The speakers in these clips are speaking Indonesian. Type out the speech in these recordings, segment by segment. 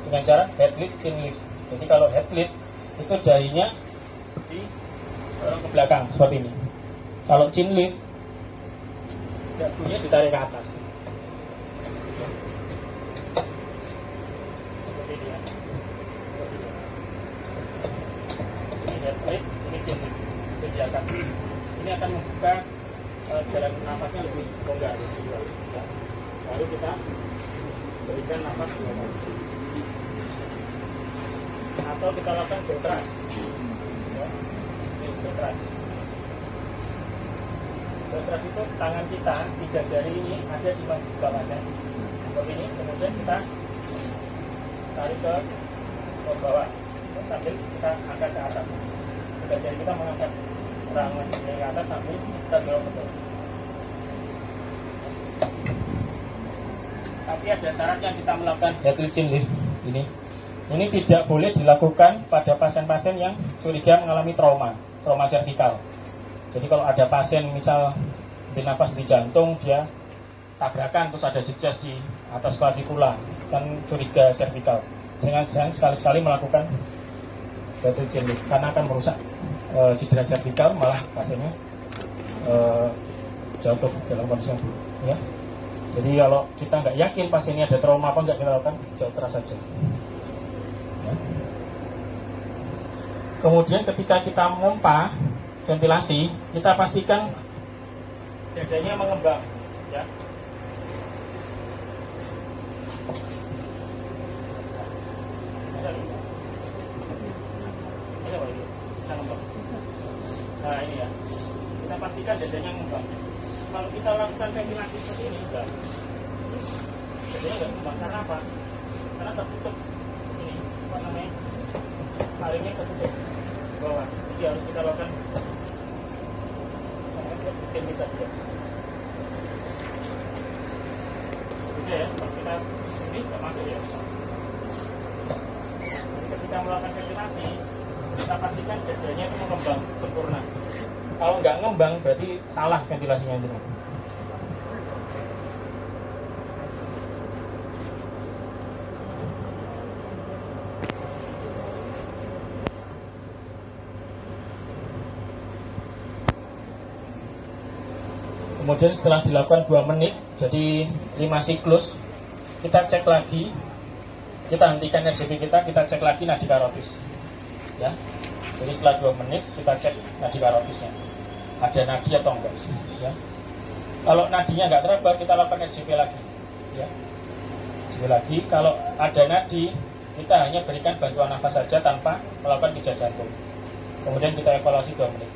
dengan cara head lift, chin lift. Jadi kalau head lift itu dahinya di ke belakang seperti ini. Kalau chin lift dagunya ditarik ke atas. Seperti ini ya. Ini head lift, ini chin lift. Ini akan membuka jalan nafasnya lebih longgar. Lalu kita berikan nafas atau kita lakukan jaw thrust. Jaw thrust. Jaw thrust itu tangan kita 3 jari ini ada di bawahnya seperti ini, kemudian kita tarik ke bawah sambil kita angkat ke atas. 3 jari kita mengangkat tangan ke atas sambil kita dorong ke bawah. Tapi ada syarat yang kita melakukan head lift, chin lift ini. Ini tidak boleh dilakukan pada pasien-pasien yang curiga mengalami trauma servikal. Jadi kalau ada pasien misal bernafas di jantung, dia tabrakan terus ada jejak di atas klavikula, kan curiga servikal. Jangan sekali-sekali melakukan head lift, chin lift karena akan merusak cedera servikal, malah pasiennya jatuh dalam kondisi yang buruk. Ya. Jadi kalau kita nggak yakin pasiennya ada trauma apa nggak, kita lakukan jaw thrust saja. Ya. Kemudian ketika kita memompa ventilasi, kita pastikan dadanya mengembang. Ya. Nah ini ya, kita pastikan dadanya mengembang. Kalau kita lakukan ventilasi seperti ini, enggak. Dadanya enggak mengembang. Karena apa? Karena tertutup ini, apa namanya? Taringnya tertutup ke bawah. Jadi harus kita lakukan ventilasi. Oke ya, kalau kita ini enggak masuk ya. Jadi ketika melakukan ventilasi, kita pastikan dadanya itu mengembang sempurna. Kalau nggak ngembang berarti salah ventilasinya itu. Kemudian setelah dilakukan 2 menit, jadi 5 siklus, kita cek lagi, kita hentikan RCP kita cek lagi nadi karotis. Ya. Jadi setelah 2 menit kita cek nadi karotisnya, ada nadi atau enggak. Ya. Kalau nadinya enggak teraba, kita lakukan RCP lagi. Ya. RCP lagi. Kalau ada nadi, kita hanya berikan bantuan nafas saja tanpa melakukan pijat jantung. Kemudian kita evaluasi 2 menit.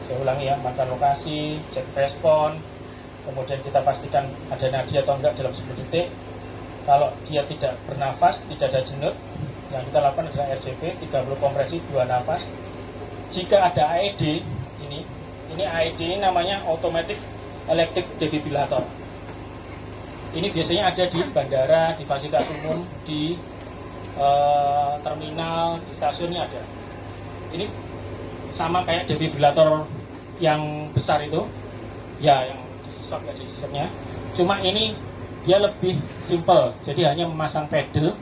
Saya ulangi ya, makan lokasi, cek respon. Kemudian kita pastikan ada nadi atau enggak dalam 10 detik. Kalau dia tidak bernafas, tidak ada jenuh, yang kita lakukan adalah RCP, 30 kompresi, 2 nafas. Jika ada AED, ini AED ini namanya Automatic Electric Defibrillator. Ini biasanya ada di bandara, di fasilitas umum, di terminal, di stasiun ini ada. Ini sama kayak defibrillator yang besar itu, ya yang di sistemnya. Cuma ini dia lebih simple, jadi hanya memasang pedal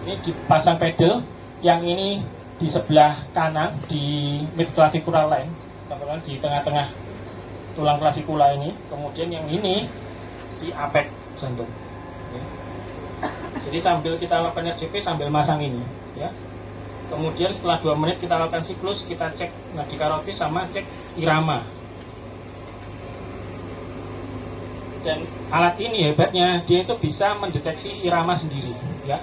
ini dipasang pedal, yang ini di sebelah kanan di mid clavicular line, teman-teman, di tengah-tengah tulang clavikula ini. Kemudian yang ini di apex jantung. Jadi sambil kita lakukan RCP sambil masang ini, ya. Kemudian setelah 2 menit kita lakukan siklus, kita cek nadi karotis sama cek irama. Dan alat ini hebatnya, dia itu bisa mendeteksi irama sendiri. Ya,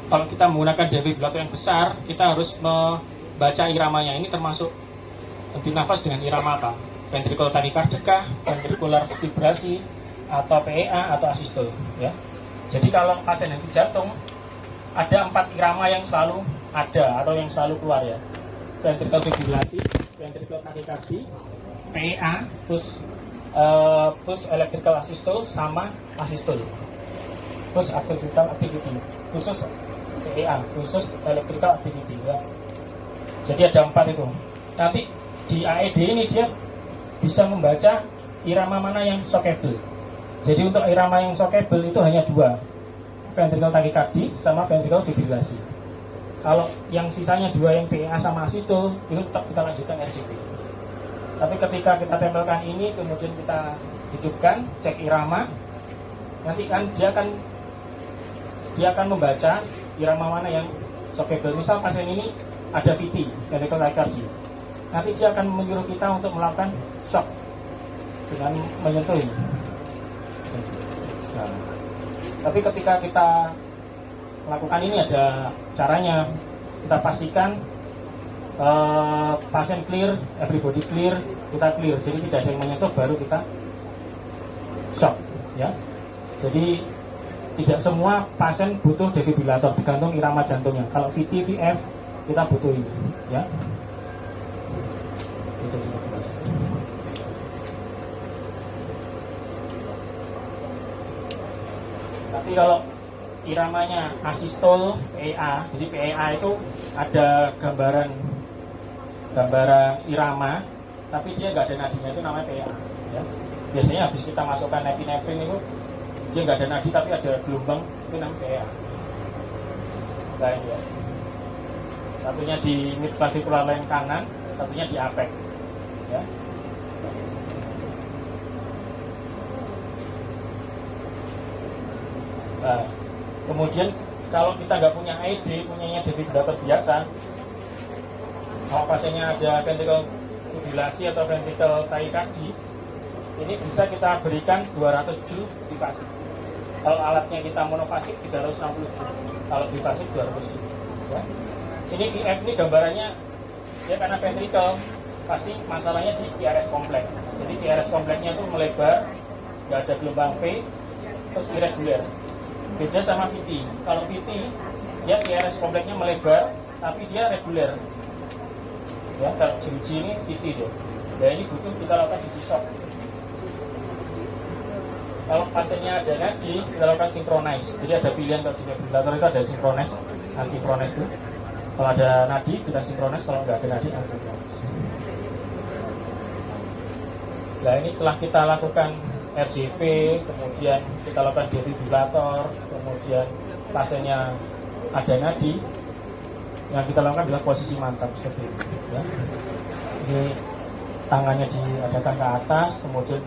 kalau kita menggunakan defibrillator yang besar, kita harus membaca iramanya. Ini termasuk henti nafas dengan irama apa? Ventricular tachycardia, ventricular vibrasi, atau PEA atau asistole. Ya. Jadi kalau pasien henti jantung, ada 4 irama yang selalu ada atau yang selalu keluar ya. Ventricular fibrilasi, ventricular tachycardia, PEA, push electrical asystole sama asystole, push electrical activity. Khusus PEA, khusus electrical activity ya. Jadi ada 4 itu. Nanti di AED ini dia bisa membaca irama mana yang shockable. Jadi untuk irama yang shockable itu hanya 2, ventricle tachycardia sama ventricle fibrilasi. Kalau yang sisanya 2 yang PEA sama asistol itu tetap kita lanjutkan RCP. Tapi ketika kita tempelkan ini kemudian kita hidupkan, cek irama, nanti kan dia akan membaca irama mana yang shockable. Misal pasien ini ada VT, ventricle tachycardia. Nanti dia akan menyuruh kita untuk melakukan shock dengan menyentuh ini. Nah, tapi ketika kita melakukan ini ada caranya. Kita pastikan pasien clear, everybody clear, kita clear. Jadi tidak ada yang menyentuh baru kita shock ya. Jadi tidak semua pasien butuh defibrilator, tergantung irama jantungnya. Kalau VT, VF kita butuh ini ya. Tapi kalau iramanya asistol PEA, jadi PEA itu ada gambaran irama, tapi dia nggak ada nadinya, itu namanya PEA. Ya. Biasanya habis kita masukkan epinefrin itu dia nggak ada nadi tapi ada gelombang, itu namanya PEA. Nah, ya. Satunya di mid clavicular line kanan, satunya di apex. Ya. Nah, kemudian kalau kita nggak punya AED, punyanya defibrilator biasa, kalau pasiennya ada ventricle fibrilasi atau ventricle tachycardia, ini bisa kita berikan 200 joule bifasik. Kalau alatnya kita monofasik 360 joule, kalau bifasik 200 joule. Ya. Ini VF ini gambarannya ya, karena ventricle pasti masalahnya di PRS kompleks. Jadi PRS kompleksnya itu melebar, nggak ada gelombang P, terus irregular. Beda sama VT. Kalau VT dia PRS kompleksnya melebar tapi dia reguler. Ya, kalau jeruji ini VT dia. Ya ini butuh kita lakukan di shock. Kalau pasiennya ada nadi, kita lakukan synchronize. Jadi ada pilihan kalau di defibrilator itu ada synchronize, unsynchronize itu. Kalau ada nadi kita synchronize, kalau nggak ada nadi unsynchronize. Nah ini setelah kita lakukan RJP, kemudian kita lakukan defibrilator, kemudian pasiennya ada nadi, yang kita lakukan adalah posisi mantap seperti ini. Ya. Ini tangannya diadakan ke atas, kemudian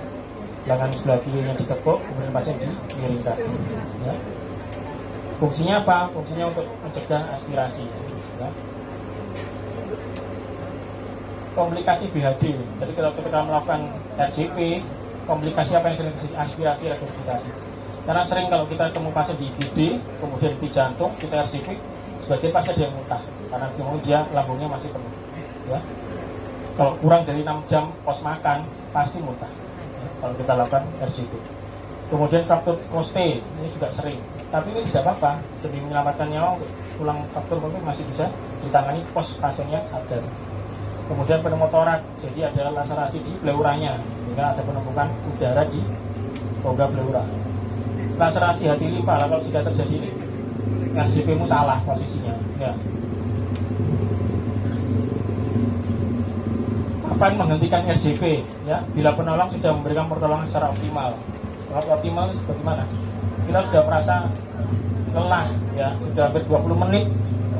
lengan sebelah kirinya ditekuk, kemudian pasien dimiringkan. Ya. Fungsinya apa? Fungsinya untuk mencegah aspirasi. Ya. Komplikasi BHD. Jadi kalau kita melakukan RJP, komplikasi apa yang sering aspirasi regurgitasi. Karena sering kalau kita ketemu pasien di IGD, kemudian di jantung, kita RCP, sebagian pasien dia muntah karena kemudian dia lambungnya masih penuh. Ya. Kalau kurang dari 6 jam pos makan, pasti muntah. Ya, kalau kita lakukan RCP. Kemudian faktor koste, ini juga sering. Tapi ini tidak apa-apa, demi menyelamatkan nyawa, tulang faktor mungkin masih bisa ditangani pos pasiennya sadar. Kemudian pneumotorak, jadi ada laserasi di pleuranya, sehingga ada penumpukan udara di rongga pleura. Laserasi hati limpa, kalau sudah terjadi ini, RCP-mu salah posisinya. Ya. Kapan menghentikan RJP? Ya, bila penolong sudah memberikan pertolongan secara optimal. Kalau optimal itu bagaimana? Kita sudah merasa lelah, ya, sudah hampir 20 menit,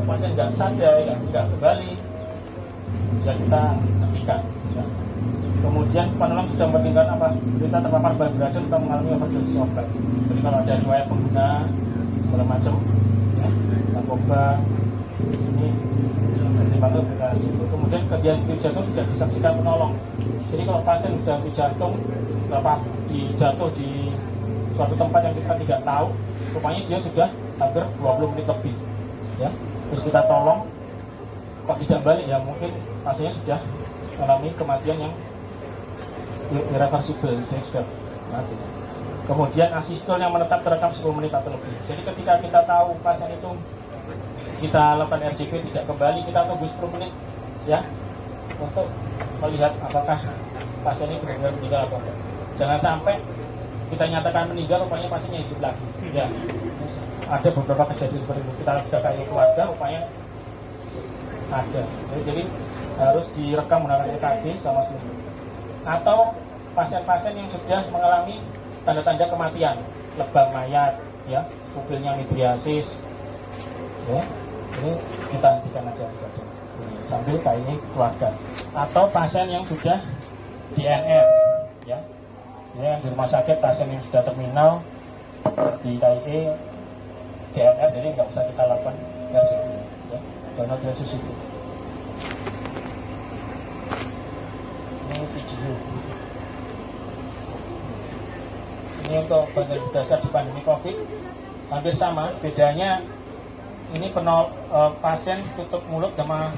pasien nggak sadar, ya, nggak kembali. Ya kita hentikan. Ya. Kemudian penolong sudah memberikan apa? Kita terpapar bahan beracun atau mengalami overdosis obat. Jadi kalau ada riwayat pengguna segala macam, ya, narkoba, ini pertimbangan beracun. Kemudian kejadian jantung sudah disaksikan penolong. Jadi kalau pasien sudah jantung, jatuh di suatu tempat yang kita tidak tahu, rupanya dia sudah hampir 20 menit lebih. Ya, terus kita tolong. Kok tidak balik ya, mungkin pasiennya sudah mengalami kematian yang irreversible, dia sudah mati. Kemudian asistol yang menetap terekam 10 menit atau lebih. Jadi ketika kita tahu pasien itu kita lakukan RJP tidak kembali, kita tunggu 10 menit ya untuk melihat apakah pasien ini benar-benar meninggal atau enggak. Jangan sampai kita nyatakan meninggal, rupanya pasiennya hidup lagi. Ya. ada beberapa kejadian seperti itu. Kita sudah kayak keluarga, rupanya ada. Jadi harus direkam menggunakan EKG selama seminggu. Atau pasien-pasien yang sudah mengalami tanda-tanda kematian, lebam mayat, ya, pupilnya midriasis, ya, ini kita hentikan aja sambil KIE keluarga. Atau pasien yang sudah DNR, ya, yang di rumah sakit, pasien yang sudah terminal di KIE DNR, jadi nggak usah kita lakukan RCT, ya, donor resuscit. Ini video. Ini untuk badan dasar di pandemi COVID hampir sama, bedanya ini pasien tutup mulut sama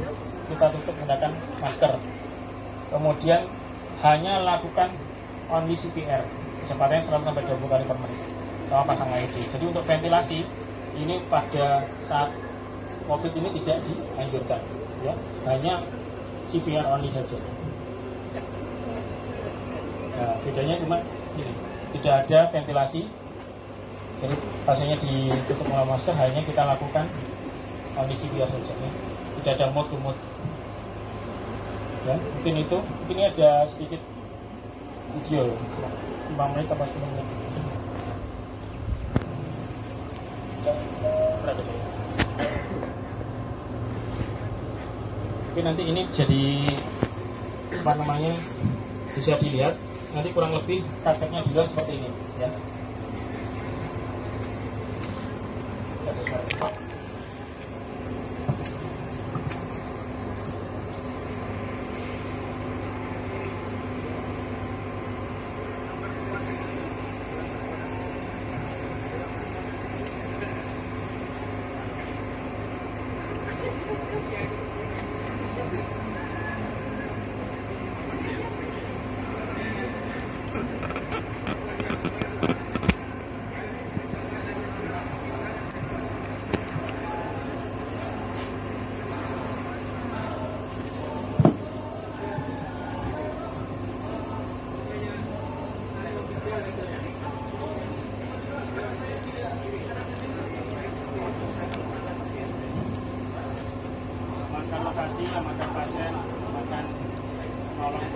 kita tutup menggunakan masker. Kemudian hanya lakukan only CPR, kecepatannya 100-20 kali per menit sama pasang AED. Jadi untuk ventilasi ini pada saat COVID ini tidak dianjurkan, ya, hanya CPR only saja. Nah, bedanya cuma ini, tidak ada ventilasi, jadi pasiennya ditutup oleh masker, hanya kita lakukan only CPR saja, ya. Tidak ada mode to mode. Ya, mungkin itu, mungkin ini ada sedikit video 5 menit atau 10 menit. Oke, nanti ini jadi apa namanya, bisa dilihat nanti kurang lebih prakteknya juga seperti ini, ya. Lokasi, amankan pasien, amankan tolong.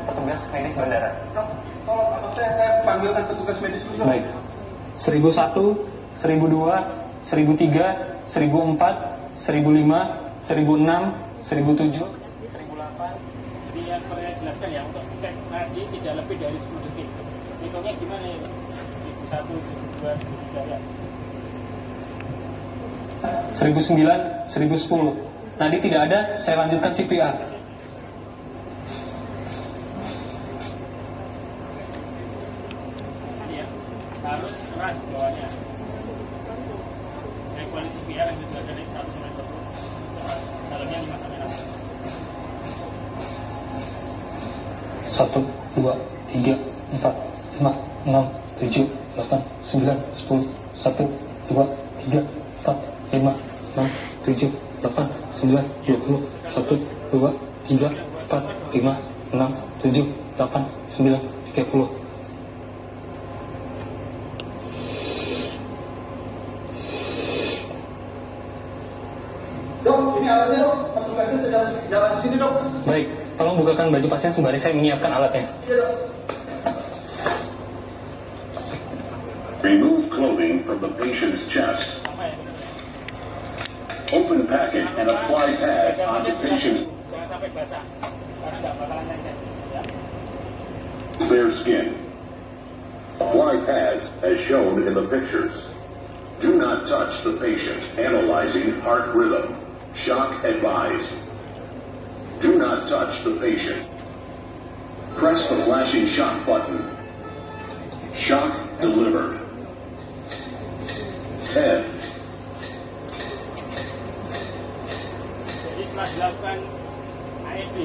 Petugas medis bandara. Tolong atau saya panggilkan petugas medis dulu. Baik. 1001, 1002, 1003, 1004, 1005, 1006, 1007, 1008. Jadi yang saya jelaskan ya, untuk cek tadi tidak lebih dari 10 detik. Hitungnya gimana ya? 1001, 1002, 1003 ya. 1009, 1010. Tadi tidak ada, saya lanjutkan CPR. Ya, harus keras bawahnya. Kualitas CPR yang dijelaskan dari 100 meter. Dalamnya 5 sampai 6. 1, 2, 3, 4, 5, 6, 7, 8, 9, 10. 1, 2, 3, 4, 5, 6, 7, 8, 9, 20, 1, 2, 3, 4, 5, 6, 7, 8, 9, 30. Dok, ini alatnya dok, petugasnya sedang jalan di sini dok. Baik, tolong bukakan baju pasien sembari saya menyiapkan alatnya. Iya dok. Remove clothing from the patient's chest. Open packet and apply pad on the patient's Jangan sampai basah, karena nggak bakalan nengket. Ya. bare skin. Apply pads as shown in the pictures. Do not touch the patient. Analyzing heart rhythm. Shock advised. Do not touch the patient. Press the flashing shock button. Shock delivered. 10. Jadi setelah dilakukan AED,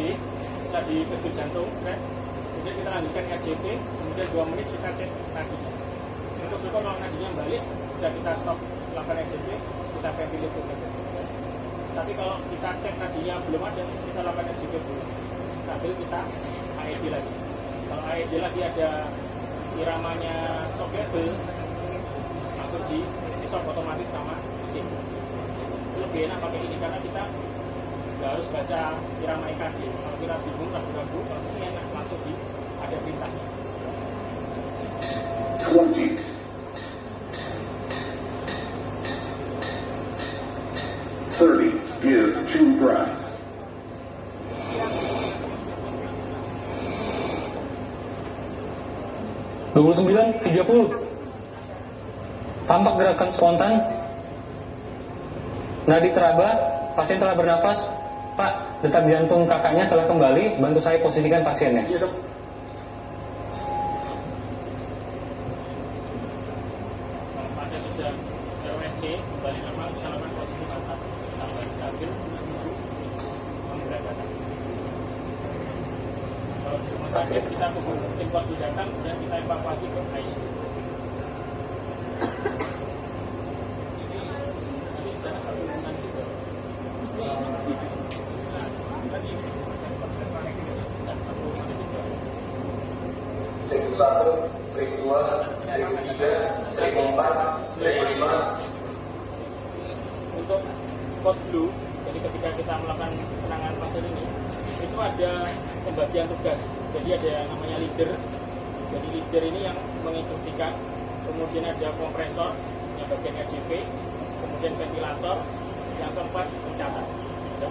kita di kejut jantung, kemudian kita lanjutkan RCT, kemudian 2 menit kita cek nadinya. Untuk syukur kalau nadinya balik, sudah kita stop lakukan RCT, kita ventilasi saja. Tapi kalau kita cek tadinya belum ada, kita lakukan RCT dulu. Sambil kita AED lagi. Kalau AED lagi ada iramanya shockable langsung di shock otomatis sama mesin. Lebih enak pakai ini karena kita nggak harus baca irama EKG. Kalau kita bingung ragu-ragu, kalau ini enak langsung di ada perintahnya. 20. 30. Give 2 breaths. 29, 30. Tampak gerakan spontan. Nadi teraba, pasien telah bernafas. Pak, detak jantung kakaknya telah kembali. Bantu saya posisikan pasiennya. Iya, Dok. Kalau pasien sudah RWC, kembali normal, kita lakukan posisi mantap. Tambah stabil, menunggu menggerak datang. Kalau di rumah sakit, kita tunggu tim waktu datang dan kita evakuasi ke ICU. Seribu 1, 1002, 1003, 1004, 1005. Untuk code blue, jadi ketika kita melakukan penanganan pasien ini, itu ada pembagian tugas. Jadi ada yang namanya leader. Jadi leader ini yang menginstruksikan, kemudian ada kompresor yang bagian RJP, kemudian ventilator, yang keempat pencatat. Ya.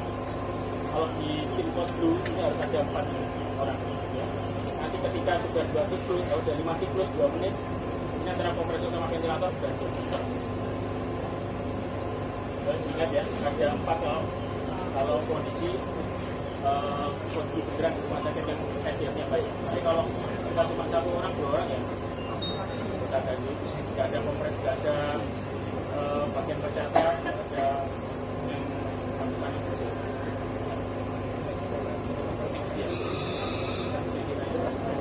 Kalau di tim code blue ini harus ada 4 orang. Ya. Nanti ketika sudah 2 siklus, kalau sudah 5 siklus 2 menit, ini antara kompresor sama ventilator ganti. Dan ingat ya, ada 4 kalau kondisi kondisi bergerak di rumah sakit yang SDM-nya baik. Tapi kalau kita cuma 1 orang 2 orang ya kita ganti. Tidak ada kompres, tidak ada bagian pencatat, tidak ada yang melakukan itu.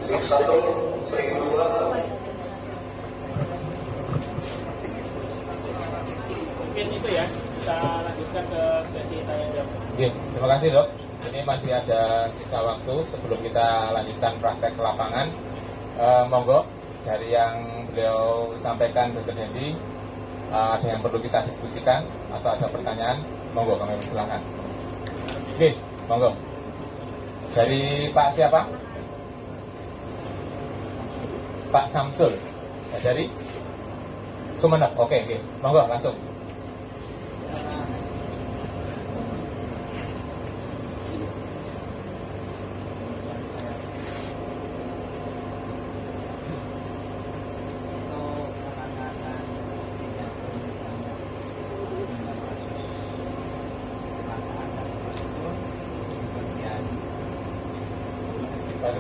Seribu 1, 1002. Mungkin itu ya, kita lanjutkan ke sesi tanya jawab. Oke, terima kasih Dok. Ini masih ada sisa waktu sebelum kita lanjutkan praktek ke lapangan. Monggo, dari yang beliau sampaikan Dr. Hendy, ada yang perlu kita diskusikan atau ada pertanyaan, monggo kami persilahkan. Oke, monggo. Dari Pak siapa? Pak Samsul. Dari Sumeneb. Oke, monggo langsung.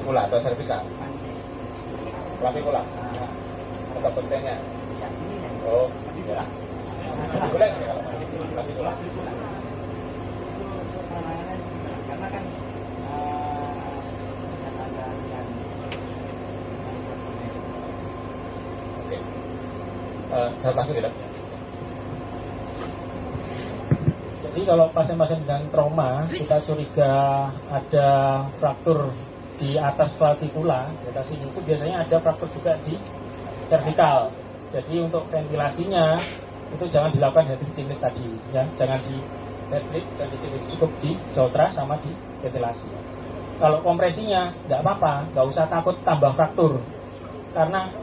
Pula atau servikal? Pula. Atau postenya? Oh, tidak. Boleh kalau pula. Karena kan Oke. Saya langsung tidak. Jadi kalau pasien-pasien dengan trauma, kita curiga ada fraktur di atas klavikula, di atas ini itu biasanya ada fraktur juga di cervical. Jadi untuk ventilasinya itu jangan dilakukan head reaching lift tadi, ya, jangan di head lift dan di lift, cukup di jautra sama di ventilasi. Kalau kompresinya tidak apa-apa, nggak usah takut tambah fraktur, karena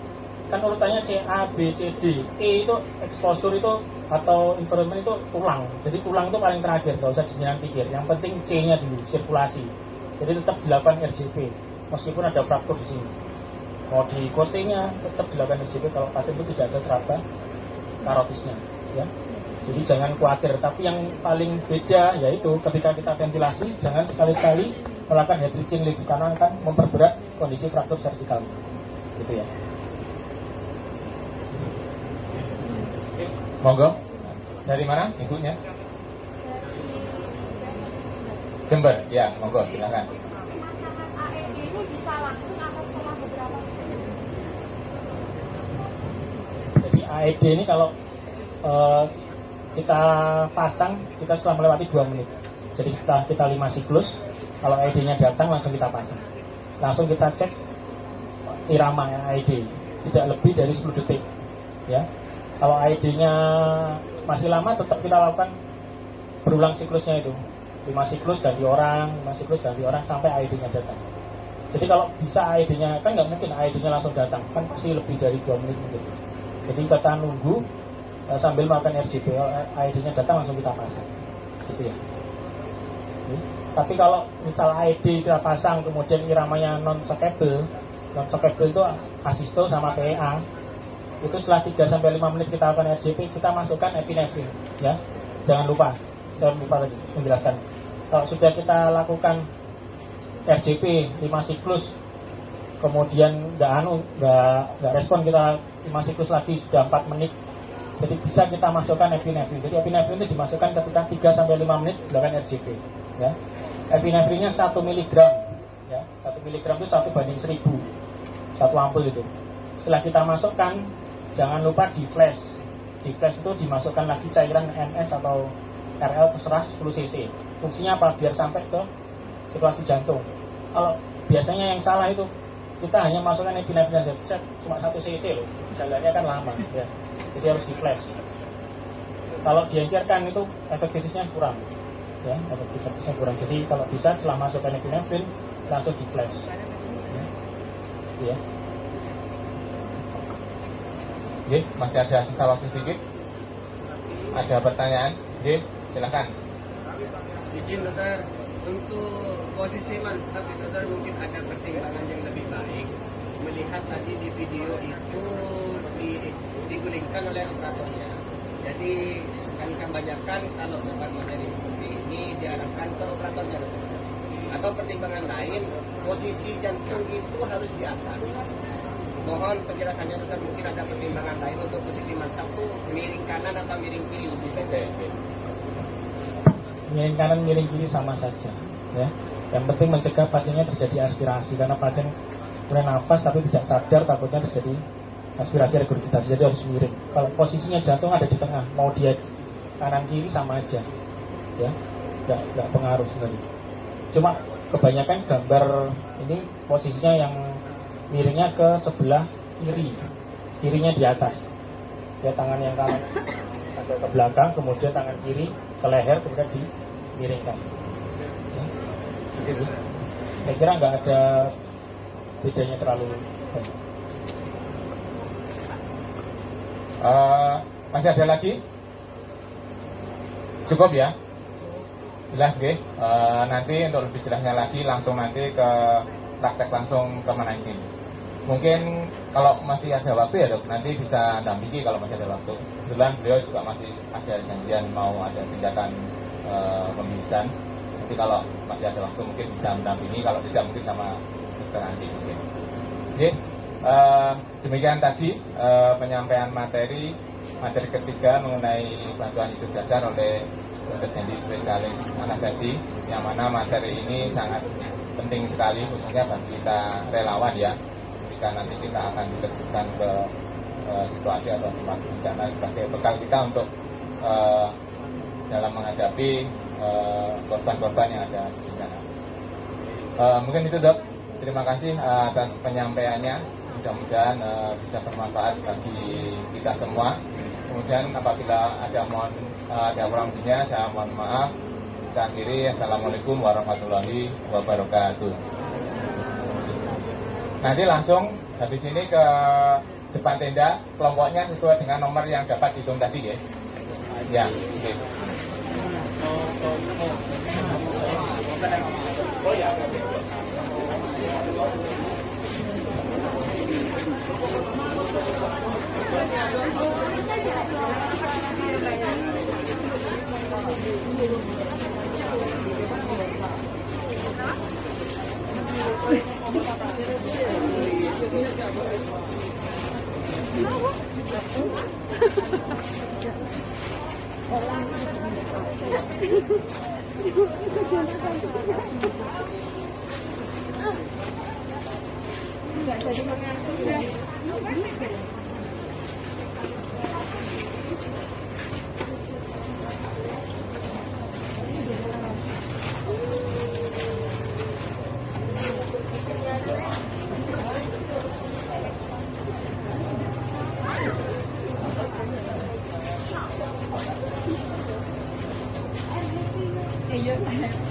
kan urutannya C, A, B, C, D, E itu exposure itu atau environment itu tulang. Jadi tulang itu paling terakhir, nggak usah dinyalakan pikir. Yang penting C-nya dulu, sirkulasi. Jadi tetap dilakukan RJP, meskipun ada fraktur di sini. Mau di costingnya tetap dilakukan RJP kalau pasien itu tidak ada teraba karotisnya. Ya. Jadi jangan khawatir. Tapi yang paling beda yaitu ketika kita ventilasi, jangan sekali-sekali melakukan head reaching lift karena akan memperberat kondisi fraktur cervical. Gitu ya. Monggo. Dari mana ibunya? Jember. Ya, monggo silakan. Pemasangan AED ini bisa langsung atau setelah beberapa menit? Jadi AED ini kalau kita pasang, kita setelah melewati 2 menit. Jadi setelah kita 5 siklus, kalau AED-nya datang langsung kita pasang. Langsung kita cek irama AED. tidak lebih dari 10 detik ya. Kalau AED-nya masih lama, tetap kita lakukan berulang siklusnya itu 5 siklus ganti orang, 5 siklus ganti orang sampai AED-nya datang. Jadi kalau bisa AED-nya, kan nggak mungkin AED-nya langsung datang, kan pasti lebih dari 2 menit mungkin. Jadi kita nunggu sambil melakukan RJP, AED-nya datang langsung kita pasang gitu ya. Tapi kalau misal AED kita pasang kemudian iramanya non-shockable itu asisto sama PEA, itu setelah 3-5 menit kita lakukan RJP, kita masukkan epinefrin ya. Jangan lupa, saya lupa tadi menjelaskan, kalau sudah kita lakukan RJP 5 siklus kemudian nggak respon, kita 5 siklus lagi sudah 4 menit, jadi bisa kita masukkan epinefrin. Jadi epinefrin itu dimasukkan ketika 3-5 menit dilakukan RJP ya. Epinefrinnya 1 mg ya, 1 mg itu 1/1000, 1 ampul itu. Setelah kita masukkan, jangan lupa di flash. Di flash itu dimasukkan lagi cairan NS atau RL terserah 10 cc. Fungsinya apa? Biar sampai ke sirkulasi jantung. Kalau biasanya yang salah itu kita hanya masukkan epinefrin saja, cuma 1 cc loh, jalannya kan lama ya. Jadi harus di flash. Kalau diencerkan itu efektivitasnya kurang ya, efektivitasnya kurang. Jadi kalau bisa setelah masukkan epinefrin langsung di flash ya. Oke, masih ada sisa waktu sedikit. Ada pertanyaan? Oke, silakan. Izin dokter, untuk posisi mantap itu dokter mungkin ada pertimbangan yang lebih baik. Melihat tadi di video itu digulingkan oleh operatornya. Jadi kan kebanyakan kalau dapat materi seperti ini diarahkan ke operatornya dokter. Atau pertimbangan lain, posisi jantung itu harus di atas. Mohon penjelasannya dokter, mungkin ada pertimbangan lain untuk posisi mantap tuh miring kanan atau miring kiri lebih baik. Miring kanan, miring kiri sama saja ya. Yang penting mencegah pasiennya terjadi aspirasi, karena pasien mulai nafas tapi tidak sadar, takutnya terjadi aspirasi regurgitasi, jadi harus miring. Kalau posisinya jantung ada di tengah, mau dia kanan kiri sama aja ya, nggak pengaruh sebenarnya. Cuma kebanyakan gambar ini posisinya yang miringnya ke sebelah kiri, kirinya di atas ya, tangan yang kanan agak ke belakang, kemudian tangan kiri ke leher, kemudian dimiringkan ya. Gitu. Saya kira nggak ada bedanya terlalu banyak. Masih ada lagi? Cukup ya? Jelas deh. Nanti untuk lebih jelasnya lagi langsung nanti ke praktek langsung ke Menangkin. Mungkin kalau masih ada waktu ya dok, nanti bisa dampingi kalau masih ada waktu. Kebetulan beliau juga masih ada janjian mau ada tindakan pembibisan. Nanti kalau masih ada waktu mungkin bisa mendampingi, kalau tidak mungkin sama dokter Andi mungkin. Oke, demikian tadi penyampaian materi ketiga mengenai bantuan hidup dasar oleh Dr. Dendi, spesialis anestesi, yang mana materi ini sangat penting sekali khususnya bagi kita relawan ya, ketika nanti kita akan diterjunkan ke situasi atau tempat bencana sebagai bekal kita untuk dalam menghadapi korban-korban yang ada di bencana. Mungkin itu dok, terima kasih atas penyampaiannya, mudah-mudahan bisa bermanfaat bagi kita semua. Kemudian apabila ada kurang lebihnya saya mohon maaf. Kita akhiri, assalamualaikum warahmatullahi wabarakatuh. Nanti langsung habis ini ke depan tenda, kelompoknya sesuai dengan nomor yang dapat dihitung tadi ya. Ya, oke. Oh ya, oke. Enggak jadi mengatur ya. Iya, happy.